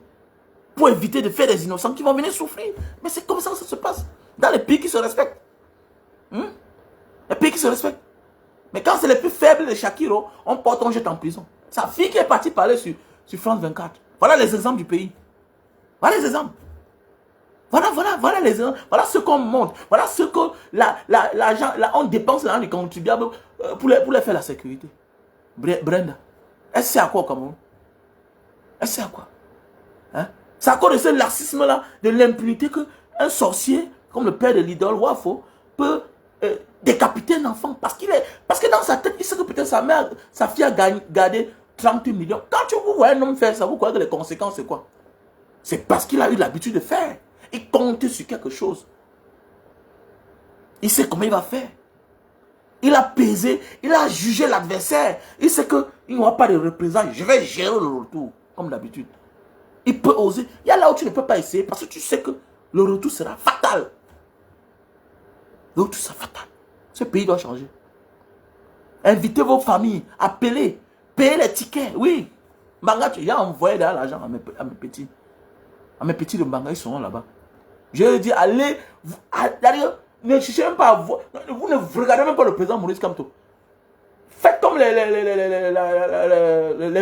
Pour éviter de faire des innocents qui vont venir souffrir. Mais c'est comme ça que ça se passe. Dans les pays qui se respectent. Les pays qui se respectent. Mais quand c'est les plus faibles de Shakiro, on porte, on jette en prison. Sa fille qui est partie parler sur France 24. Voilà les exemples du pays. Voilà les exemples. Voilà les exemples. Voilà ce qu'on montre. Voilà ce que l'argent, on dépense l'argent du contribuable pour les faire la sécurité. Brenda, elle sait à quoi au Cameroun? Elle sait à quoi? Hein? C'est à cause de ce laxisme-là, de l'impunité qu'un sorcier, comme le père de l'idole, Wafo, peut décapiter un enfant. Parce que dans sa tête, il sait que peut-être sa fille a gardé 30 millions. Quand vous voyez un homme faire ça, vous croyez que les conséquences, c'est quoi? C'est parce qu'il a eu l'habitude de faire. Il compte sur quelque chose. Il sait comment il va faire. Il a pesé, il a jugé l'adversaire. Il sait qu'il n'y aura pas de représailles. Je vais gérer le retour, comme d'habitude. Il peut oser. Il y a là où tu ne peux pas essayer parce que tu sais que le retour sera fatal. Le retour sera fatal. Ce pays doit changer. Invitez vos familles, appelez, payez les tickets. Oui. Mbanga, j'ai envoyé l'argent à mes petits. À mes petits de Mbanga, ils seront là-bas. Je leur dis, allez, ne cherchez même pas à voir. Vous ne regardez même pas le président Maurice Kamto. Faites comme les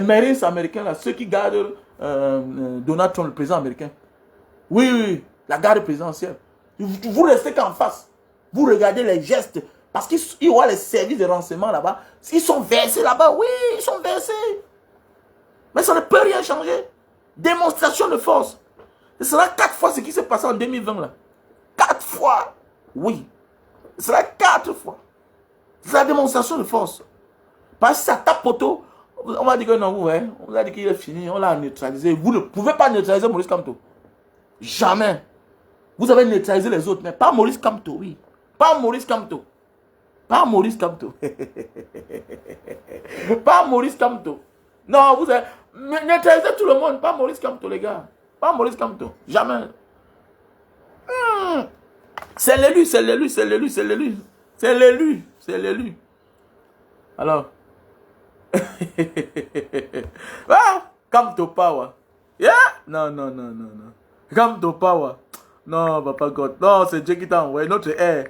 Marines américains, là, ceux qui gardent Donald Trump, le président américain. Oui, oui, la garde présidentielle. Vous restez qu'en face. Vous regardez les gestes. Parce qu'il y aura les services de renseignement là-bas. Ils sont versés là-bas. Oui, ils sont versés. Mais ça ne peut rien changer. Démonstration de force. Ce sera 4 fois ce qui s'est passé en 2020 là. 4 fois. Oui. Ce sera 4 fois. C'est la démonstration de force. Parce que ça tape poteau, on va dire que non, ouais, on a dit qu'il est fini, on l'a neutralisé. Vous ne pouvez pas neutraliser Maurice Kamto. Jamais. Vous avez neutralisé les autres, mais pas Maurice Kamto, oui. Pas Maurice Kamto. Pas Maurice Kamto. Pas Maurice Kamto. Non, vous avez neutralisé tout le monde. Pas Maurice Kamto, les gars. Pas Maurice Kamto. Jamais. C'est l'élu, c'est l'élu, c'est l'élu, c'est l'élu. C'est l'élu, c'est l'élu. Alors. Ah, Kamto Power. Yeah? Non, non, non, non, non. Kamto Power. Non, Papa God. Non, c'est Dieu qui t'a envoyé. Notre air.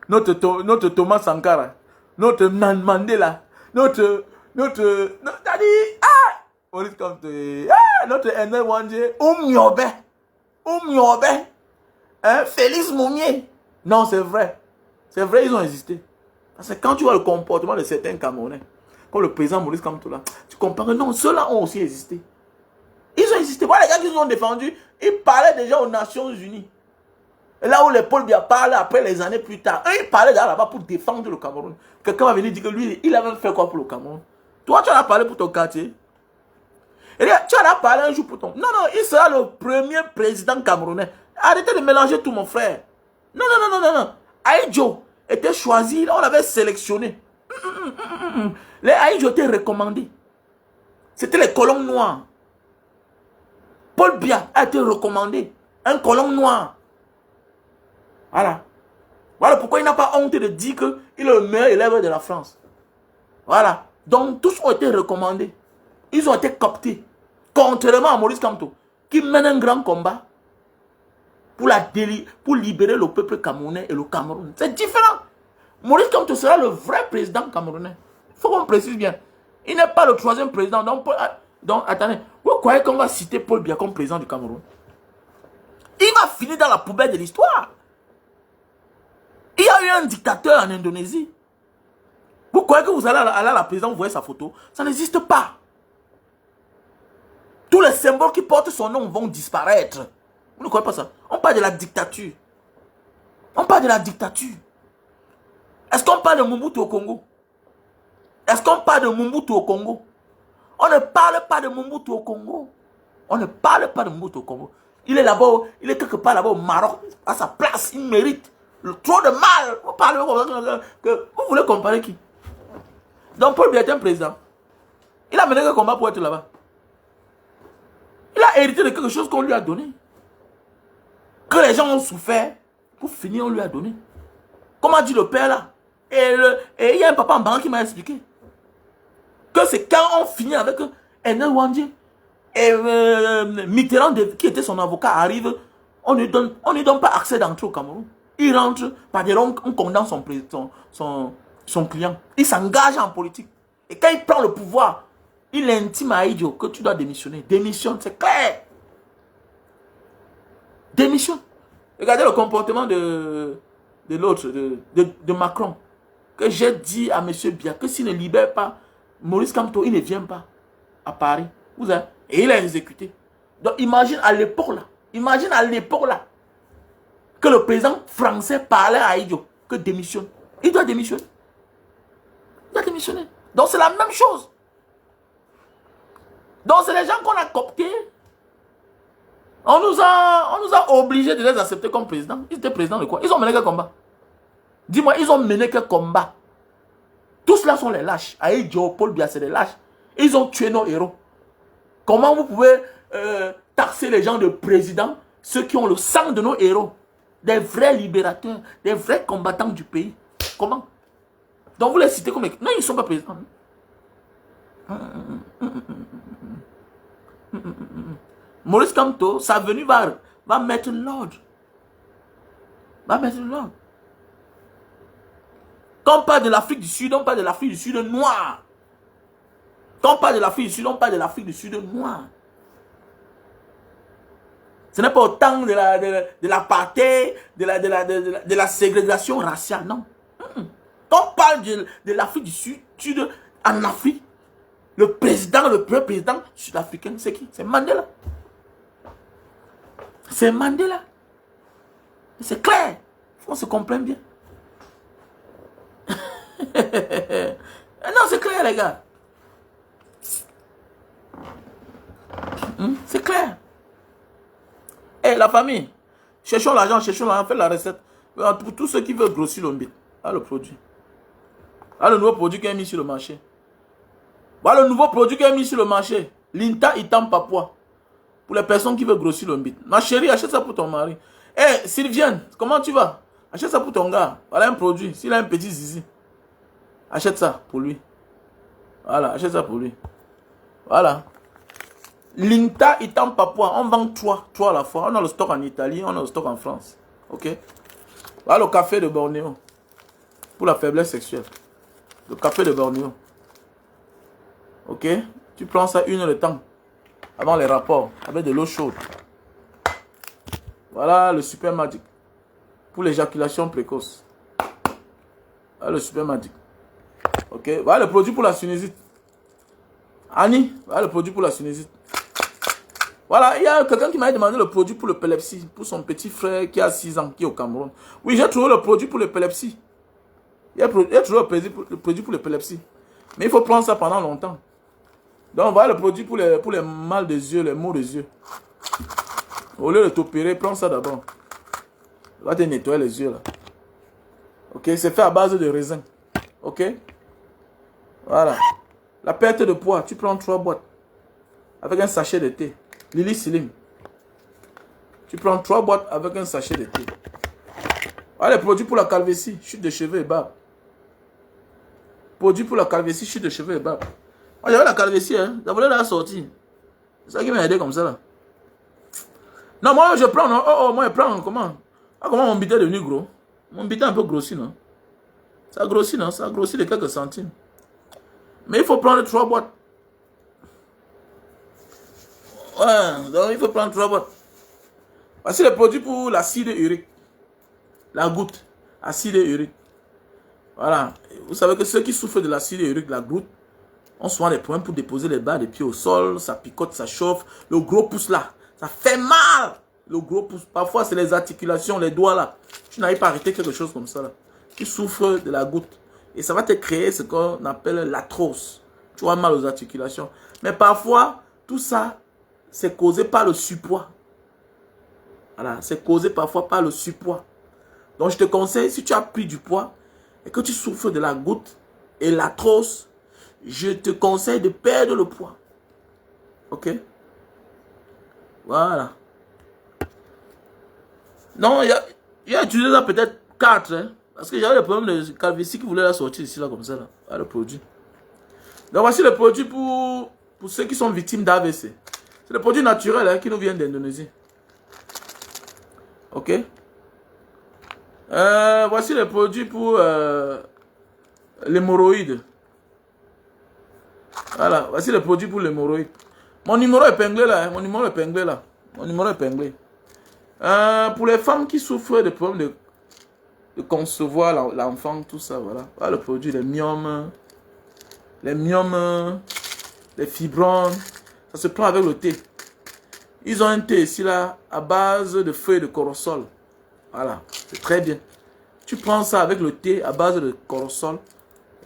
Notre Thomas Sankara. Notre Nan Mandela. Notre t'as dit, ah! Maurice Kamto. Ah! Notre Enel Wandje. Oumyobe. Hein? Félix Moumier. Non, c'est vrai. C'est vrai, ils ont existé. Parce que quand tu vois le comportement de certains Camerounais, comme le président Maurice Kamto là, tu comprends que non, ceux-là ont aussi existé. Ils ont existé. Voilà les gars qui nous ont défendus. Ils parlaient déjà aux Nations Unies. Et là où les Paul Biya parlent après les années plus tard, eux ils parlaient là-bas pour défendre le Cameroun. Quelqu'un va venir dire que lui, il avait fait quoi pour le Cameroun? Toi, tu en as parlé pour ton quartier. Et là, tu en as parlé un jour pour ton... Non, non, il sera le premier président camerounais. Arrêtez de mélanger tout, mon frère. Non, non, non, non, non, non. Aïdjo était choisi, là, on l'avait sélectionné. Les Aïdjo étaient recommandés. C'était les colons noirs. Paul Biya a été recommandé. Un colon noir. Voilà. Voilà pourquoi il n'a pas honte de dire qu'il est le meilleur élève de la France. Voilà. Donc, tous ont été recommandés. Ils ont été captés. Contrairement à Maurice Kamto, qui mène un grand combat pour libérer le peuple camerounais et le Cameroun. C'est différent. Maurice Kamto sera le vrai président camerounais. Il faut qu'on précise bien. Il n'est pas le troisième président. Donc, attendez. Vous croyez qu'on va citer Paul Biya comme président du Cameroun? Il va finir dans la poubelle de l'histoire. Il y a eu un dictateur en Indonésie. Vous croyez que vous allez à la présidence, vous voyez sa photo? Ça n'existe pas. Tous les symboles qui portent son nom vont disparaître. Vous ne croyez pas ça? On parle de la dictature. On parle de la dictature. Est-ce qu'on parle de Mobutu au Congo? Est-ce qu'on parle de Mobutu au Congo? On ne parle pas de Mobutu au Congo. On ne parle pas de Mobutu au Congo. Il est là-bas, il est quelque part là-bas au Maroc, à sa place, il mérite trop de mal. Vous parlez vous voulez comparer qui? Donc Paul Biya est un président. Il a mené un combat pour être là-bas. Il a hérité de quelque chose qu'on lui a donné. Que les gens ont souffert. Pour finir, on lui a donné. Comme a dit le père là. Et il y a un papa en banque qui m'a expliqué. Que c'est quand on finit avec Enel Wandje et Mitterrand, qui était son avocat, arrive, on ne lui donne pas accès d'entrée au Cameroun. Il rentre, par des on condamne son client. Il s'engage en politique. Et quand il prend le pouvoir, il intime à Aïdjo que tu dois démissionner. Démissionne, c'est clair. Démissionne. Regardez le comportement de l'autre, de Macron. Que j'ai dit à M. Biya que s'il ne libère pas Maurice Kamto, il ne vient pas à Paris. Et il a exécuté. Donc imagine à l'époque là. Que le président français parlait à Aïdjo que démissionne. Il doit démissionner. Il doit démissionner. Donc c'est la même chose. Donc c'est les gens qu'on a cooptés. On nous a obligés de les accepter comme président. Ils étaient présidents de quoi? Ils ont mené quel combat? Dis-moi, ils ont mené quel combat? Tous là sont les lâches. Aïdjo, Paul Biya, c'est des lâches. Ils ont tué nos héros. Comment vous pouvez taxer les gens de présidents, ceux qui ont le sang de nos héros? Des vrais libérateurs, des vrais combattants du pays. Comment? Donc vous les citez comme... Non, ils ne sont pas présidents. Maurice Kamto, sa venue va mettre l'ordre. Va mettre l'ordre. Quand on parle de l'Afrique du Sud, on parle de l'Afrique du Sud noire. Quand on parle de l'Afrique du Sud, on parle de l'Afrique du Sud noire. Ce n'est pas autant de l'apartheid, de la ségrégation raciale, non. Quand on parle de l'Afrique du Sud en Afrique, le premier président sud-africain, c'est qui? C'est Mandela. C'est Mandela. C'est clair. Il faut qu'on se comprenne bien. Non, c'est clair, les gars. C'est clair. Et la famille, cherchons l'argent, faites la recette. Pour tous ceux qui veulent grossir l'ombite, le produit. Le nouveau produit qui est mis sur le marché. Le nouveau produit qui est mis sur le marché. Linta Itam Papua. Pour les personnes qui veulent grossir l'ombite. Ma chérie, achète ça pour ton mari. Sylvienne, comment tu vas? Achète ça pour ton gars. Voilà un produit. S'il a un petit zizi, achète ça pour lui. Voilà, achète ça pour lui. Voilà. Linta Itam Papua. On vend trois à la fois. On a le stock en Italie, on a le stock en France. Ok? Voilà le café de Bornéo. Pour la faiblesse sexuelle. Le café de Bornéo. Ok? Tu prends ça 1 heure de temps. Avant les rapports. Avec de l'eau chaude. Voilà le Super Magic. Pour l'éjaculation précoce. Voilà le Super Magic. Ok? Voilà le produit pour la sinusite. Annie, voilà le produit pour la sinusite. Voilà, il y a quelqu'un qui m'a demandé le produit pour l'épilepsie. Pour son petit frère qui a 6 ans, qui est au Cameroun. Oui, j'ai trouvé le produit pour l'épilepsie. Il y a trouvé le produit pour l'épilepsie. Mais il faut prendre ça pendant longtemps. Donc voilà le produit pour les mal des yeux, les maux des yeux. Au lieu de t'opérer, prends ça d'abord. Va te nettoyer les yeux là. Ok, c'est fait à base de raisin. Ok. Voilà. La perte de poids, tu prends 3 boîtes. Avec un sachet de thé. Lily Slim. Tu prends 3 boîtes avec un sachet de thé. Voilà les produits pour la calvitie, chute de cheveux et barbe. Produits pour la calvitie, chute de cheveux et barbe. Moi j'avais la calvitie, hein. Ça voulait la sortir. C'est ça qui m'a aidé comme ça là. Non, moi je prends, non. Moi je prends, comment? Comment mon bidon est devenu gros? Mon bidon est un peu grossi, non? Ça grossit, non? Ça grossit de quelques centimes. Mais il faut prendre 3 boîtes. Ouais, donc il faut prendre 3 boîtes. Voici les produits pour l'acide urique. La goutte. Acide urique. Voilà. Vous savez que ceux qui souffrent de l'acide urique, la goutte, ont souvent des problèmes pour déposer les bas des pieds au sol. Ça picote, ça chauffe. Le gros pouce là, ça fait mal. Le gros pouce. Parfois, c'est les articulations, les doigts là. Tu n'arrives pas à arrêter quelque chose comme ça là. Tu souffres de la goutte. Et ça va te créer ce qu'on appelle l'arthrose. Tu as mal aux articulations. Mais parfois, tout ça, c'est causé par le surpoids. Voilà, c'est causé parfois par le surpoids. Donc, je te conseille, si tu as pris du poids et que tu souffres de la goutte et l'arthrose, je te conseille de perdre le poids. Ok? Voilà. Non, il y a utilisé ça peut-être 4. Hein, parce que j'avais le problème de calvitie qui voulait la sortir ici, là, comme ça. Là. Voilà le produit. Donc, voici le produit pour ceux qui sont victimes d'AVC. C'est le produit naturel hein, qui nous vient d'Indonésie. Ok? Voici le produit pour l'hémorroïde. Voilà, voici le produit pour l'hémorroïde. Mon numéro est épinglé là. Hein, mon numéro est épinglé là. Mon numéro est épinglé. Pour les femmes qui souffrent de problèmes de concevoir l'enfant, tout ça, voilà. Voilà le produit, les myomes, les fibromes. Ça se prend avec le thé. Ils ont un thé ici là, à base de feuilles de corosol. Voilà, c'est très bien. Tu prends ça avec le thé à base de corosol.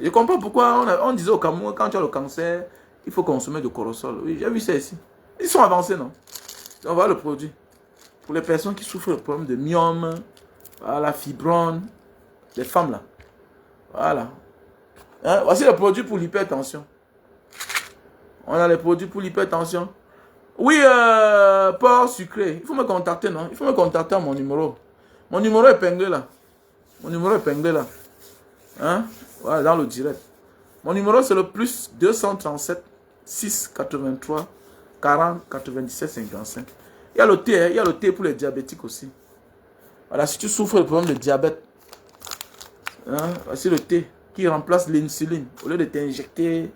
Je comprends pourquoi on disait au Cameroun, quand tu as le cancer, il faut consommer du corosol. Oui, j'ai vu ça ici. Ils sont avancés, non? On voit le produit. Pour les personnes qui souffrent de problèmes de myome, voilà, fibrome, les femmes là. Voilà. Hein? Voici le produit pour l'hypertension. On a les produits pour l'hypertension. Oui, porc sucré. Il faut me contacter, non? Il faut me contacter à mon numéro. Mon numéro est épinglé là. Mon numéro est épinglé là. Hein? Voilà, dans le direct. Mon numéro c'est le plus 237 6 83 40 97 55. Il y a le thé, hein? Il y a le thé pour les diabétiques aussi. Voilà, si tu souffres de problème de diabète, hein? Voici le thé qui remplace l'insuline. Au lieu de t'injecter,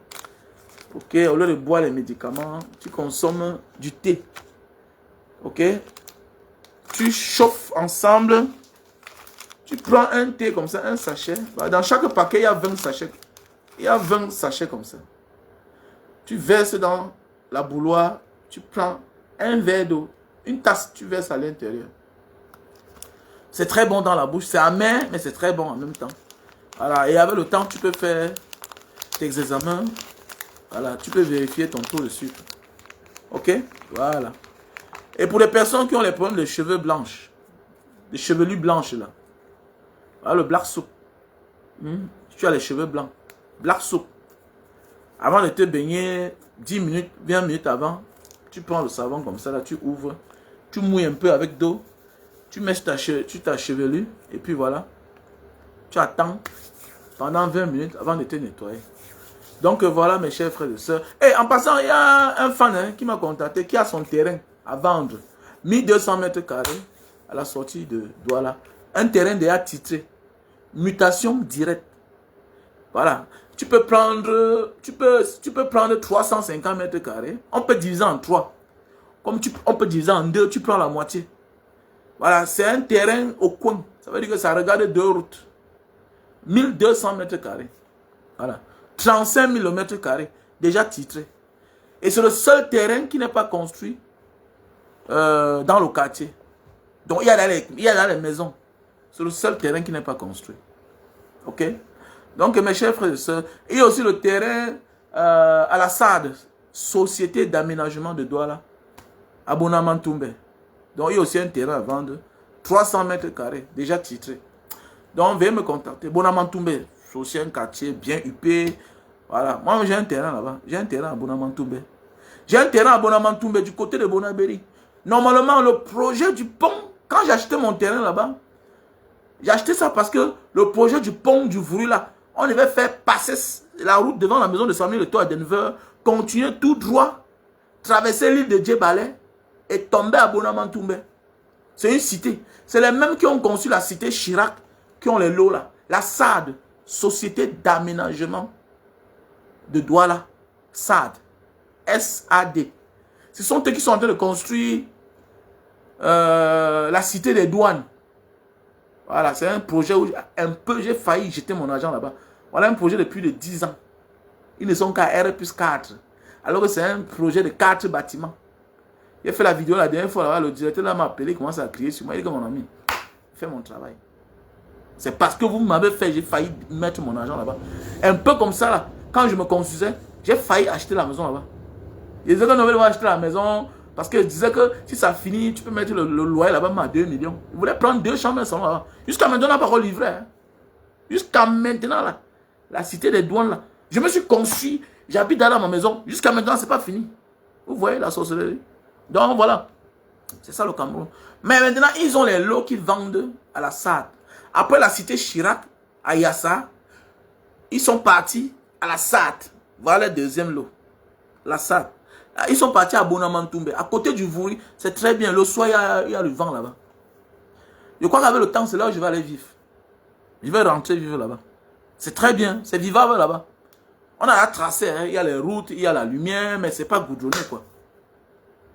ok, au lieu de boire les médicaments, tu consommes du thé. Ok? Tu chauffes ensemble. Tu prends un thé comme ça, un sachet. Dans chaque paquet, il y a 20 sachets. Il y a 20 sachets comme ça. Tu verses dans la bouilloire. Tu prends un verre d'eau. Une tasse, tu verses à l'intérieur. C'est très bon dans la bouche. C'est amer, mais c'est très bon en même temps. Voilà. Et avec le temps, tu peux faire tes examens. Voilà. Tu peux vérifier ton taux de sucre. Ok? Voilà. Et pour les personnes qui ont les problèmes de cheveux blancs, des chevelures blanches là. Voilà le black soap. Tu as les cheveux blancs. Black soap. Avant de te baigner, 10 minutes, 20 minutes avant, tu prends le savon comme ça là, tu ouvres, tu mouilles un peu avec d'eau, tu mets ta chevelure et puis voilà. Tu attends pendant 20 minutes avant de te nettoyer. Donc voilà mes chers frères et sœurs. Et en passant, il y a un fan qui m'a contacté, qui a son terrain à vendre. 1200 mètres carrés à la sortie de Douala. Un terrain déjà titré. Mutation directe. Voilà. Tu peux prendre 350 mètres carrés. On peut diviser en 3. Comme on peut diviser en 2, tu prends la moitié. Voilà, c'est un terrain au coin. Ça veut dire que ça regarde 2 routes. 1200 mètres carrés. Voilà. 35 000 mètres carrés. Déjà titré. Et c'est le seul terrain qui n'est pas construit dans le quartier. Donc il y a dans les maisons. C'est le seul terrain qui n'est pas construit. Ok? Donc mes chers frères et sœurs, il y a aussi le terrain à la SAD, Société d'aménagement de Douala, à Bonamantoumbe. Donc il y a aussi un terrain à vendre, 300 mètres carrés, déjà titré. Donc veuillez me contacter. Bonamantoumbe, c'est aussi un quartier bien huppé. Voilà, moi j'ai un terrain là-bas, j'ai un terrain à Bonamantoumbe. J'ai un terrain à Bonamantoumbe du côté de Bonabéry. Normalement, le projet du pont, quand j'ai acheté mon terrain là-bas, j'ai acheté ça parce que le projet du pont du Vroui là, on devait faire passer la route devant la maison de Samuel Eto'o à Denver, continuer tout droit, traverser l'île de Djebale et tomber à Bonamantoumbe. C'est une cité. C'est les mêmes qui ont conçu la cité Chirac, qui ont les lots là. La SAD, Société d'aménagement de Douala. SAD. S-A-D. Ce sont eux qui sont en train de construire la cité des douanes. Voilà, c'est un projet où j'ai failli jeter mon argent là-bas. Voilà un projet de plus de 10 ans. Ils ne sont qu'à R+4. Alors que c'est un projet de 4 bâtiments. J'ai fait la vidéo la dernière fois là-bas, le directeur là m'a appelé, il commence à crier sur moi. Il dit que mon ami, fais mon travail. C'est parce que vous m'avez fait, j'ai failli mettre mon argent là-bas. Un peu comme ça là, quand je me construisais, j'ai failli acheter la maison là-bas. Ils disaient qu'on devait acheter la maison parce qu'ils disaient que si ça finit, tu peux mettre le loyer là-bas à 2 millions. Ils voulaient prendre 2 chambres et un salon là-bas. Jusqu'à maintenant, on n'a pas encore livré. Hein. Jusqu'à maintenant, là, la cité des douanes, là. Je me suis conçu, j'habite dans ma maison. Jusqu'à maintenant, c'est pas fini. Vous voyez la sorcellerie. Donc voilà. C'est ça le Cameroun. Mais maintenant, ils ont les lots qu'ils vendent à la SAD. Après la cité Chirac, à Yassa, ils sont partis à la SAD. Voilà le deuxième lot. La SAD. Ils sont partis à Bonamantoumbe. À côté du Vroui, c'est très bien. Le soir, il y a le vent là-bas. Je crois qu'avec le temps, c'est là où je vais aller vivre. Je vais rentrer vivre là-bas. C'est très bien. C'est vivable là-bas. On a un tracé. Hein. Il y a les routes, il y a la lumière, mais c'est pas goudronné quoi.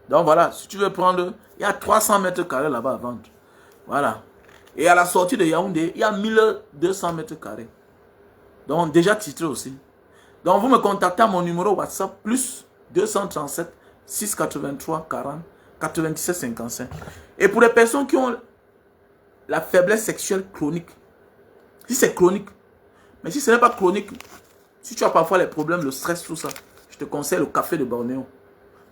Donc voilà, si tu veux prendre, il y a 300 mètres carrés là-bas à vendre. Voilà. Et à la sortie de Yaoundé, il y a 1200 mètres carrés. Donc déjà titré aussi. Donc vous me contactez à mon numéro WhatsApp plus 237 683 40 97 55. Et pour les personnes qui ont la faiblesse sexuelle chronique, si c'est chronique, mais si ce n'est pas chronique, si tu as parfois les problèmes, le stress, tout ça, je te conseille le café de Bornéo.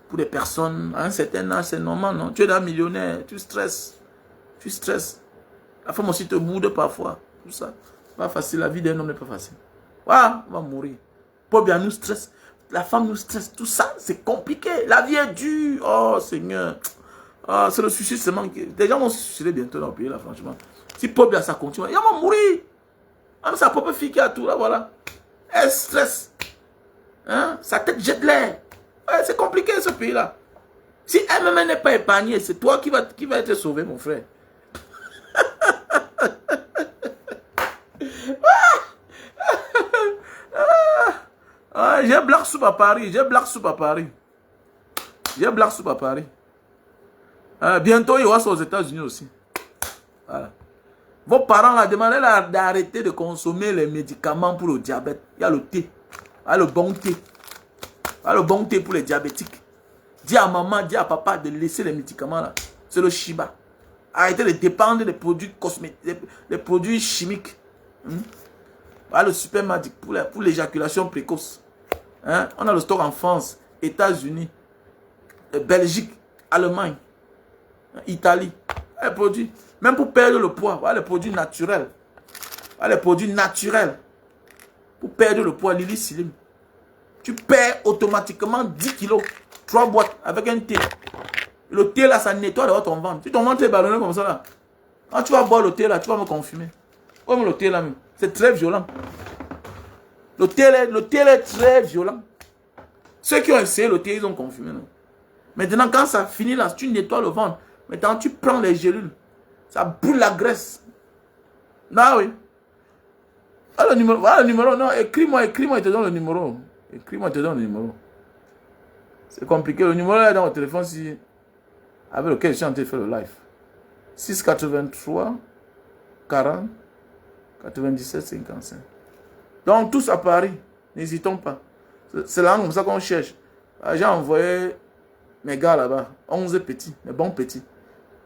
Pour des personnes à un certain âge, c'est normal, non? Tu es un millionnaire, tu stresses. Tu stresses. La femme aussi te boude parfois. Tout ça. Pas facile, la vie d'un homme n'est pas facile. Voilà, on va mourir. Paul bien nous stresse. La femme nous stresse. Tout ça, c'est compliqué. La vie est dure. Oh Seigneur. Oh, c'est le suicide seulement. Les gens vont se suicider bientôt dans le pays, là, franchement. Si Paul bien ça continue, ils vont mourir. Même sa propre fille qui a tout, là, voilà. Elle stresse. Hein? Sa tête jette l'air. Ouais, c'est compliqué ce pays-là. Si elle-même n'est pas épargnée, c'est toi qui va être sauvé, mon frère. J'ai Black Soup à Paris. J'ai Black Soup à Paris. J'ai Black Soup à Paris. Bientôt, il y aura ça aux États-Unis aussi. Voilà. Vos parents là, demandez d'arrêter de consommer les médicaments pour le diabète. Il y a le thé. Il y a le bon thé. Il y a le bon thé pour les diabétiques. Dis à maman, dis à papa de laisser les médicaments là. C'est le Shiba. Arrêtez de dépendre des produits cosmétiques, des produits chimiques. Voilà le Super Magic pour l'éjaculation précoce. Hein? On a le stock en France, États-Unis, Belgique, Allemagne, Italie. Les produits. Même pour perdre le poids, voilà les produits naturels. Voilà les produits naturels. Pour perdre le poids, Lily Slim. Tu perds automatiquement 10 kilos. 3 boîtes avec un thé. Le thé là, ça nettoie d'abord ton ventre. Si ton ventre est ballonné comme ça là, quand tu vas boire le thé là, tu vas me confumer. Comme le thé là même. C'est très violent. Le thé est très violent. Ceux qui ont essayé le thé, ils ont confumé. Là. Maintenant, quand ça finit là, tu nettoies le ventre. Maintenant, tu prends les gélules. Ça brûle la graisse. Ah oui. Ah, le numéro. Ah, le numéro. Non, écris-moi, il te donne le numéro. Écris-moi, il te donne le numéro. C'est compliqué. Le numéro est dans le téléphone si, avec lequel je suis en train de faire le live. 683 40 97 55. Donc, tous à Paris. N'hésitons pas. C'est là comme ça qu'on cherche. J'ai envoyé mes gars là-bas. 11 petits. Mes bons petits.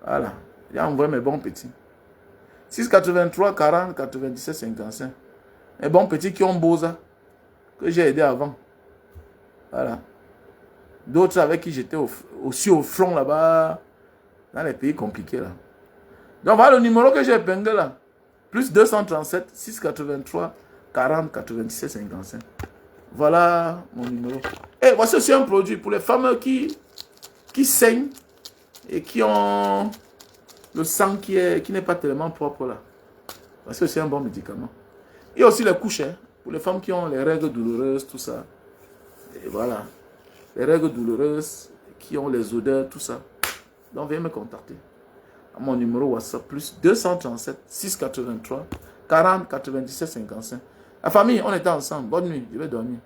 Voilà. J'ai envoyé mes bons petits. 683 40 97 55. Mes bons petits qui ont Boza. Que j'ai aidé avant. Voilà. D'autres avec qui j'étais aussi au front là-bas. Dans les pays compliqués là. Donc voilà le numéro que j'ai épinglé là. Plus 237 683 40 97 55. Voilà mon numéro. Et voici aussi un produit pour les femmes qui saignent et qui ont le sang qui n'est pas tellement propre là. Voici aussi un bon médicament. Il y a aussi les couches hein, pour les femmes qui ont les règles douloureuses, tout ça. Et voilà. Les règles douloureuses, qui ont les odeurs, tout ça. Donc veuillez me contacter. À mon numéro WhatsApp, plus 237 683 40 97 55. La famille, on était ensemble. Bonne nuit, je vais dormir.